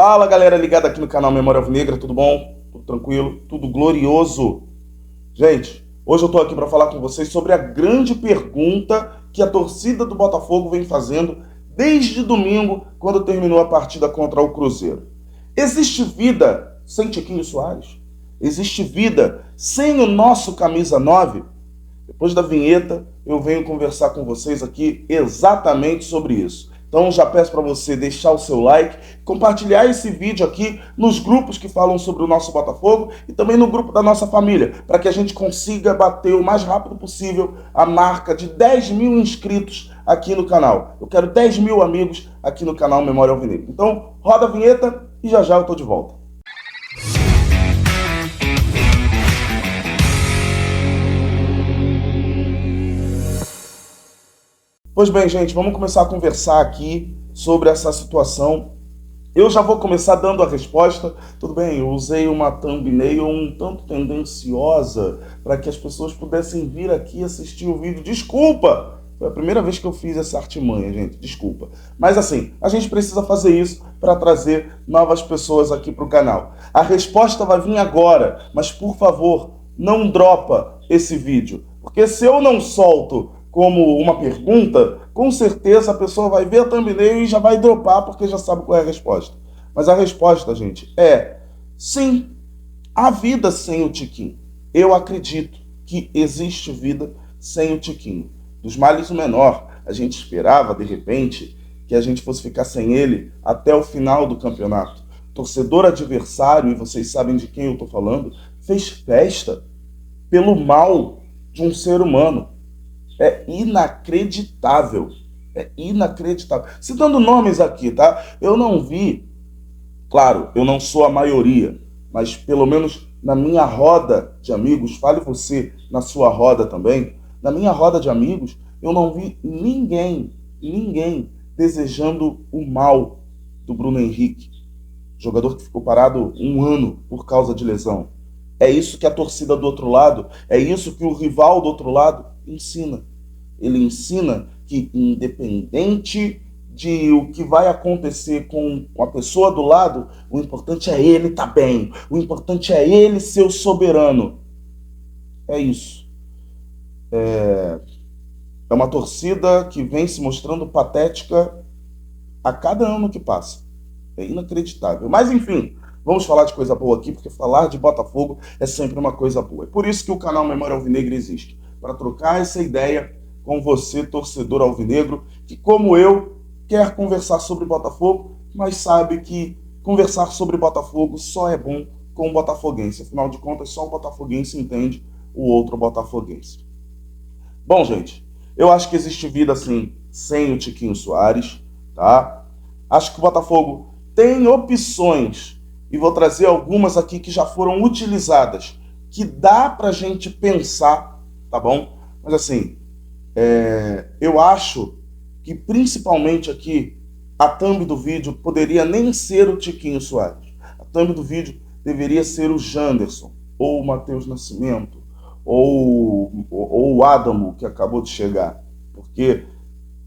Fala, galera ligada aqui no canal Memória Alvinegra, tudo bom? Tudo tranquilo? Tudo glorioso? Gente, hoje eu tô aqui para falar com vocês sobre a grande pergunta que a torcida do Botafogo vem fazendo desde domingo, quando terminou a partida contra o Cruzeiro. Existe vida sem Tiquinho Soares? Existe vida sem o nosso camisa 9? Depois da vinheta, eu venho conversar com vocês aqui exatamente sobre isso. Então já peço para você deixar o seu like, compartilhar esse vídeo aqui nos grupos que falam sobre o nosso Botafogo e também no grupo da nossa família, para que a gente consiga bater o mais rápido possível a marca de 10 mil inscritos aqui no canal. Eu quero 10 mil amigos aqui no canal Memória Alvinegra. Então roda a vinheta e já eu tô de volta. Pois bem, gente, vamos começar a conversar aqui sobre essa situação. Eu já vou começar dando a resposta. Tudo bem, eu usei uma thumbnail um tanto tendenciosa para que as pessoas pudessem vir aqui assistir o vídeo. Desculpa! Foi a primeira vez que eu fiz essa artimanha, gente. Desculpa. Mas assim, a gente precisa fazer isso para trazer novas pessoas aqui para o canal. A resposta vai vir agora, mas por favor, não dropa esse vídeo. Porque se eu não solto como uma pergunta, com certeza a pessoa vai ver a thumbnail e já vai dropar porque já sabe qual é a resposta. Mas a resposta, gente, é sim, há vida sem o Tiquinho. Eu acredito que existe vida sem o Tiquinho. Dos males o menor, a gente esperava, de repente, que a gente fosse ficar sem ele até o final do campeonato. Torcedor adversário, e vocês sabem de quem eu estou falando, fez festa pelo mal de um ser humano. É inacreditável. É inacreditável. Citando nomes aqui, tá? Eu não vi, claro, eu não sou a maioria, mas pelo menos na minha roda de amigos, fale você na sua roda também, na minha roda de amigos, eu não vi ninguém desejando o mal do Bruno Henrique, jogador que ficou parado 1 ano por causa de lesão. É isso que a torcida do outro lado, é isso que o rival do outro lado ensina. Ele ensina que, independente de o que vai acontecer com a pessoa do lado, o importante é ele estar bem, o importante é ele ser o soberano. É isso. É uma torcida que vem se mostrando patética a cada ano que passa. É inacreditável. Mas enfim, vamos falar de coisa boa aqui, porque falar de Botafogo é sempre uma coisa boa. É por isso que o canal Memória Alvinegra existe, para trocar essa ideia com você, torcedor alvinegro, que como eu, quer conversar sobre Botafogo, mas sabe que conversar sobre Botafogo só é bom com o botafoguense. Afinal de contas, só o botafoguense entende o outro botafoguense. Bom, gente, eu acho que existe vida assim, sem o Tiquinho Soares, tá? Acho que o Botafogo tem opções, e vou trazer algumas aqui que já foram utilizadas, que dá pra gente pensar, tá bom? Mas assim, eu acho que principalmente aqui a thumb do vídeo poderia nem ser o Tiquinho Soares. A thumb do vídeo deveria ser o Janderson, ou o Matheus Nascimento, ou o Adamo, que acabou de chegar. Porque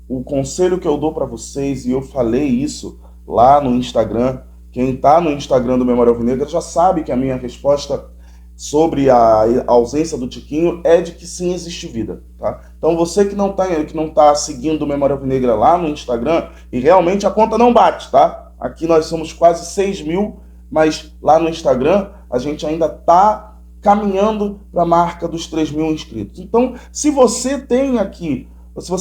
o conselho que eu dou para vocês, e eu falei isso lá no Instagram, quem está no Instagram do Memória Alvinegra já sabe que a minha resposta sobre a ausência do Tiquinho é de que sim, existe vida, tá? Então você que não tá seguindo o Memória Alvinegra lá no Instagram, e realmente a conta não bate, tá? Aqui nós somos quase 6 mil, mas lá no Instagram a gente ainda tá caminhando para a marca dos 3 mil inscritos. Então, se você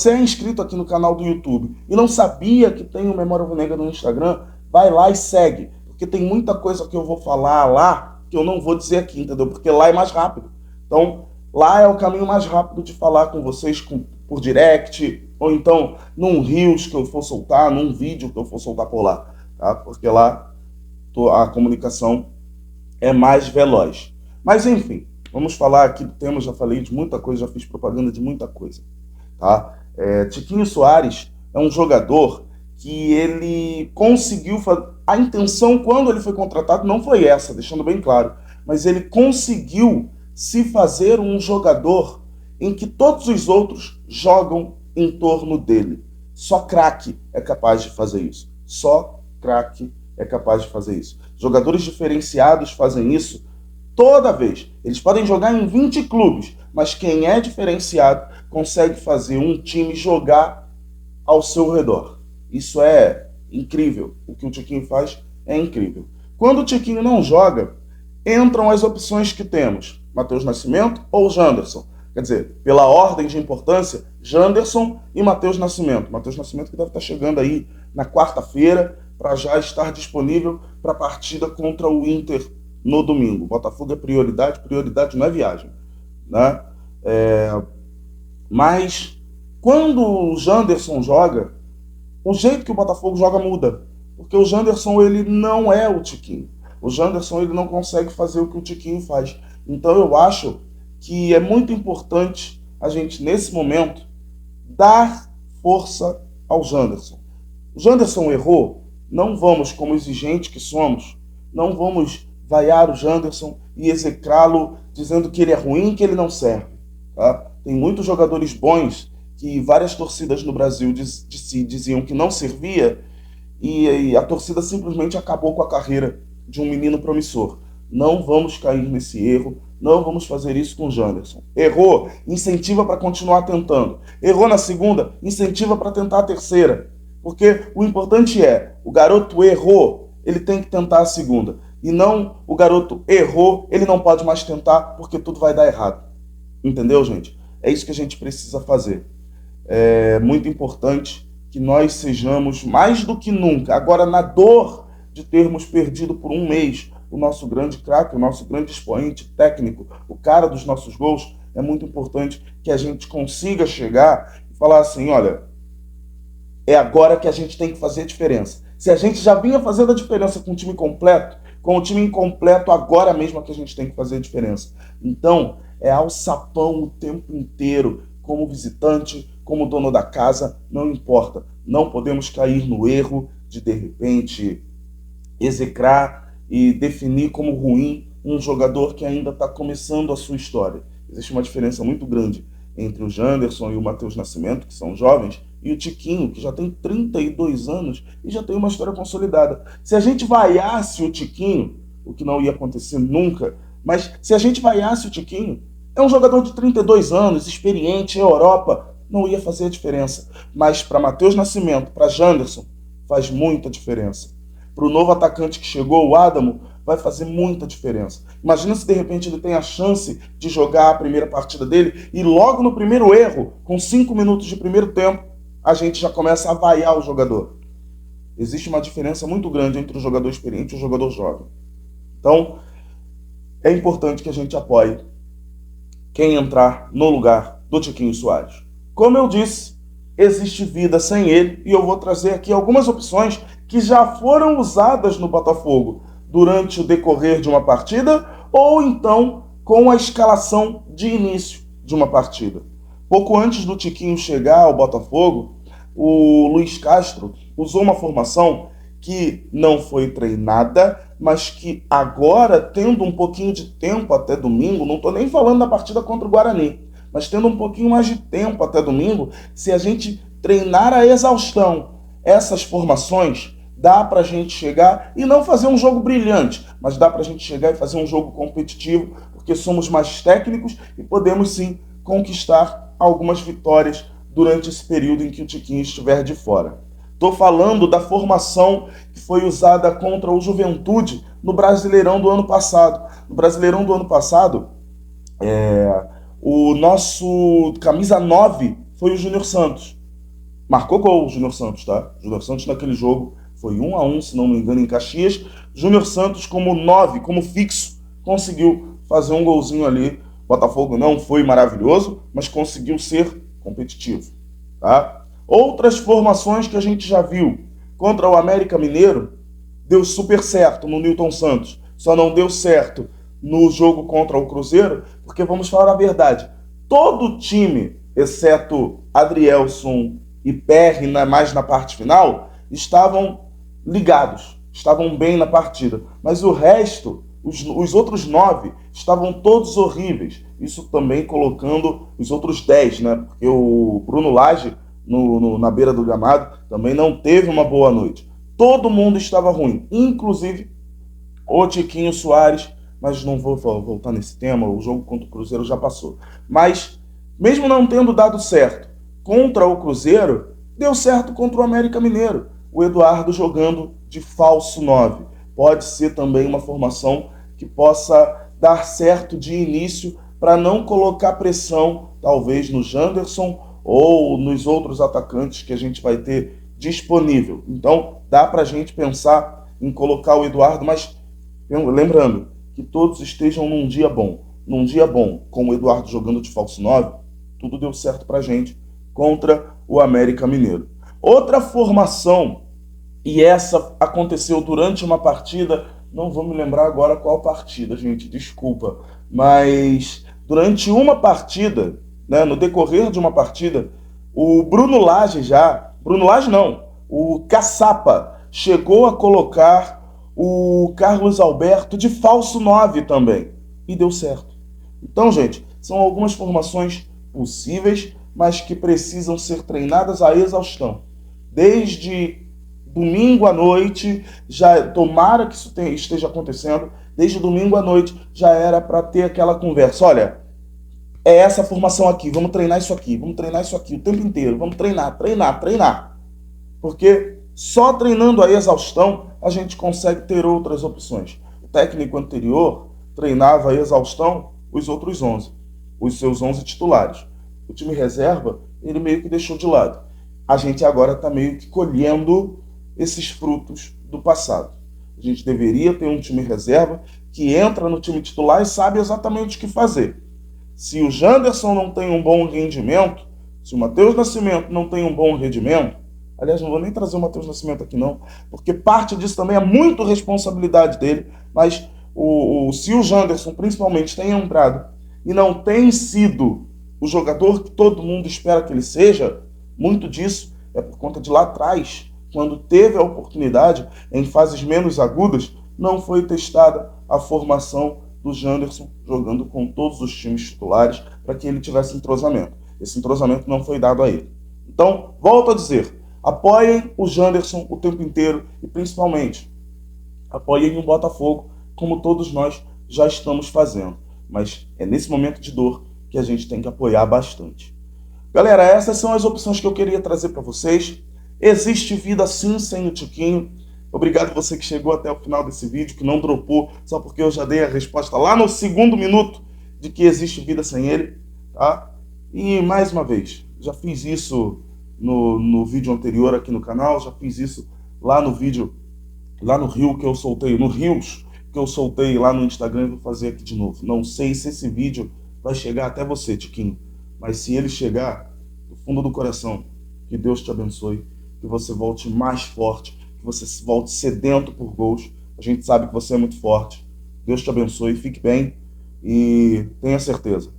é inscrito aqui no canal do YouTube e não sabia que tem o Memória Alvinegra no Instagram, vai lá e segue, porque tem muita coisa que eu vou falar lá que eu não vou dizer aqui, entendeu? Porque lá é mais rápido. Então, lá é o caminho mais rápido de falar com vocês por direct, ou então num Reels que eu for soltar, num vídeo que eu for soltar por lá, tá? Porque lá a comunicação é mais veloz. Mas enfim, vamos falar aqui do tema, já falei de muita coisa, já fiz propaganda de muita coisa, tá? Tiquinho Soares é um jogador que ele conseguiu fazer. A intenção, quando ele foi contratado, não foi essa, deixando bem claro, mas ele conseguiu se fazer um jogador em que todos os outros jogam em torno dele. Só craque é capaz de fazer isso. Só craque é capaz de fazer isso. Jogadores diferenciados fazem isso toda vez. Eles podem jogar em 20 clubes, mas quem é diferenciado consegue fazer um time jogar ao seu redor. Isso é incrível. O que o Tiquinho faz é incrível. Quando o Tiquinho não joga, entram as opções que temos: Matheus Nascimento ou Janderson. Quer dizer, pela ordem de importância, Janderson e Matheus Nascimento. Matheus Nascimento que deve estar chegando aí na quarta-feira para já estar disponível para a partida contra o Inter no domingo. Botafogo é prioridade, prioridade não é viagem, né? Mas quando o Janderson joga, o jeito que o Botafogo joga muda. Porque o Janderson, ele não é o Tiquinho. O Janderson, ele não consegue fazer o que o Tiquinho faz. Então eu acho que é muito importante a gente, nesse momento, dar força ao Janderson. O Janderson errou, não vamos, como exigentes que somos, não vamos vaiar o Janderson e execrá-lo dizendo que ele é ruim, que ele não serve. Tá? Tem muitos jogadores bons que várias torcidas no Brasil diziam que não servia e a torcida simplesmente acabou com a carreira de um menino promissor. Não vamos cair nesse erro, não vamos fazer isso com o Janderson. Errou, incentiva para continuar tentando. Errou na segunda, incentiva para tentar a terceira. Porque o importante é, o garoto errou, ele tem que tentar a segunda. E não o garoto errou, ele não pode mais tentar porque tudo vai dar errado. Entendeu, gente? É isso que a gente precisa fazer. É muito importante que nós sejamos, mais do que nunca, agora na dor de termos perdido por um mês o nosso grande craque, o nosso grande expoente técnico, o cara dos nossos gols, é muito importante que a gente consiga chegar e falar assim, olha, é agora que a gente tem que fazer a diferença. Se a gente já vinha fazendo a diferença com o time completo, com o time incompleto, agora mesmo é que a gente tem que fazer a diferença. Então, é alçapão o tempo inteiro, como visitante, como dono da casa, não importa. Não podemos cair no erro de repente, execrar e definir como ruim um jogador que ainda está começando a sua história. Existe uma diferença muito grande entre o Janderson e o Matheus Nascimento, que são jovens, e o Tiquinho, que já tem 32 anos e já tem uma história consolidada. Se a gente vaiasse o Tiquinho, o que não ia acontecer nunca, mas se a gente vaiasse o Tiquinho, é um jogador de 32 anos, experiente, em Europa, não ia fazer a diferença. Mas para Matheus Nascimento, para Janderson, faz muita diferença. Para o novo atacante que chegou, o Adamo, vai fazer muita diferença. Imagina se de repente ele tem a chance de jogar a primeira partida dele e logo no primeiro erro, com 5 minutos de primeiro tempo, a gente já começa a vaiar o jogador. Existe uma diferença muito grande entre o jogador experiente e o jogador jovem. Então, é importante que a gente apoie quem entrar no lugar do Tiquinho Soares. Como eu disse, existe vida sem ele e eu vou trazer aqui algumas opções que já foram usadas no Botafogo durante o decorrer de uma partida ou então com a escalação de início de uma partida. Pouco antes do Tiquinho chegar ao Botafogo, o Luiz Castro usou uma formação que não foi treinada, mas que agora, tendo um pouquinho de tempo até domingo, não estou nem falando da partida contra o Guarani, mas tendo um pouquinho mais de tempo até domingo, se a gente treinar a exaustão essas formações, dá para a gente chegar e não fazer um jogo brilhante, mas dá para a gente chegar e fazer um jogo competitivo, porque somos mais técnicos e podemos sim conquistar algumas vitórias durante esse período em que o Tiquinho estiver de fora. Estou falando da formação que foi usada contra o Juventude no Brasileirão do ano passado. No Brasileirão do ano passado, o nosso camisa 9 foi o Júnior Santos. Marcou gol o Júnior Santos, tá? O Júnior Santos naquele jogo foi 1-1, se não me engano, em Caxias. Júnior Santos, como 9, como fixo, conseguiu fazer um golzinho ali. Botafogo não foi maravilhoso, mas conseguiu ser competitivo, tá? Outras formações que a gente já viu. Contra o América Mineiro, deu super certo no Nilton Santos. Só não deu certo no jogo contra o Cruzeiro, porque vamos falar a verdade. Todo time, exceto Adrielson e Perry, mais na parte final, estavam ligados, estavam bem na partida. Mas o resto, os outros 9, estavam todos horríveis. Isso também colocando os outros 10, né? Porque o Bruno Lage, na beira do gramado, também não teve uma boa noite. todo mundo estava ruim, inclusive o Tiquinho Soares, mas não vou voltar nesse tema, o jogo contra o Cruzeiro já passou. Mas, mesmo não tendo dado certo contra o Cruzeiro, deu certo contra o América Mineiro. O Eduardo jogando de falso 9. Pode ser também uma formação que possa dar certo de início para não colocar pressão, talvez, no Janderson ou nos outros atacantes que a gente vai ter disponível. Então, dá para a gente pensar em colocar o Eduardo, mas lembrando que todos estejam num dia bom. Num dia bom, com o Eduardo jogando de falso 9, tudo deu certo pra gente contra o América Mineiro. Outra formação, e essa aconteceu durante uma partida, não vou me lembrar agora qual partida, gente, desculpa, mas durante uma partida, né, no decorrer de uma partida, o Bruno Lage o Caçapa chegou a colocar o Carlos Alberto de falso 9 também, e deu certo. Então, gente, são algumas formações possíveis, mas que precisam ser treinadas à exaustão. Desde domingo à noite, já tomara que isso esteja acontecendo, desde domingo à noite já era para ter aquela conversa. Olha, é essa formação aqui, vamos treinar isso aqui, o tempo inteiro, vamos treinar. Porque só treinando a exaustão a gente consegue ter outras opções. O técnico anterior treinava a exaustão os outros 11, os seus 11 titulares. O time reserva, ele meio que deixou de lado. A gente agora está meio que colhendo esses frutos do passado. A gente deveria ter um time reserva que entra no time titular e sabe exatamente o que fazer. Se o Janderson não tem um bom rendimento, se o Matheus Nascimento não tem um bom rendimento, aliás, não vou nem trazer o Matheus Nascimento aqui não, porque parte disso também é muito responsabilidade dele, mas se o Janderson principalmente tem entrado e não tem sido o jogador que todo mundo espera que ele seja, muito disso é por conta de lá atrás, quando teve a oportunidade, em fases menos agudas, não foi testada a formação do Janderson jogando com todos os times titulares para que ele tivesse entrosamento. Esse entrosamento não foi dado a ele. Então, volto a dizer, apoiem o Janderson o tempo inteiro e, principalmente, apoiem o Botafogo, como todos nós já estamos fazendo. Mas é nesse momento de dor que a gente tem que apoiar bastante. Galera, essas são as opções que eu queria trazer para vocês. Existe vida sim sem o Tiquinho. Obrigado você que chegou até o final desse vídeo, que não dropou, só porque eu já dei a resposta lá no 2º minuto de que existe vida sem ele, tá? E mais uma vez, já fiz isso no vídeo anterior aqui no canal, já fiz isso lá no vídeo, lá no Rio que eu soltei, no Rios que eu soltei lá no Instagram, e vou fazer aqui de novo. Não sei se esse vídeo vai chegar até você, Tiquinho, mas se ele chegar, do fundo do coração, que Deus te abençoe, que você volte mais forte, que você volte sedento por gols. A gente sabe que você é muito forte. Deus te abençoe, fique bem e tenha certeza,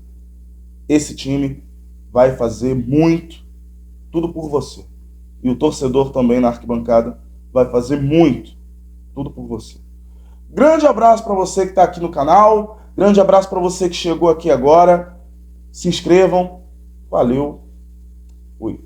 esse time vai fazer muito, tudo por você. E o torcedor também na arquibancada vai fazer muito, tudo por você. Grande abraço para você que está aqui no canal, grande abraço para você que chegou aqui agora. Se inscrevam, valeu, fui.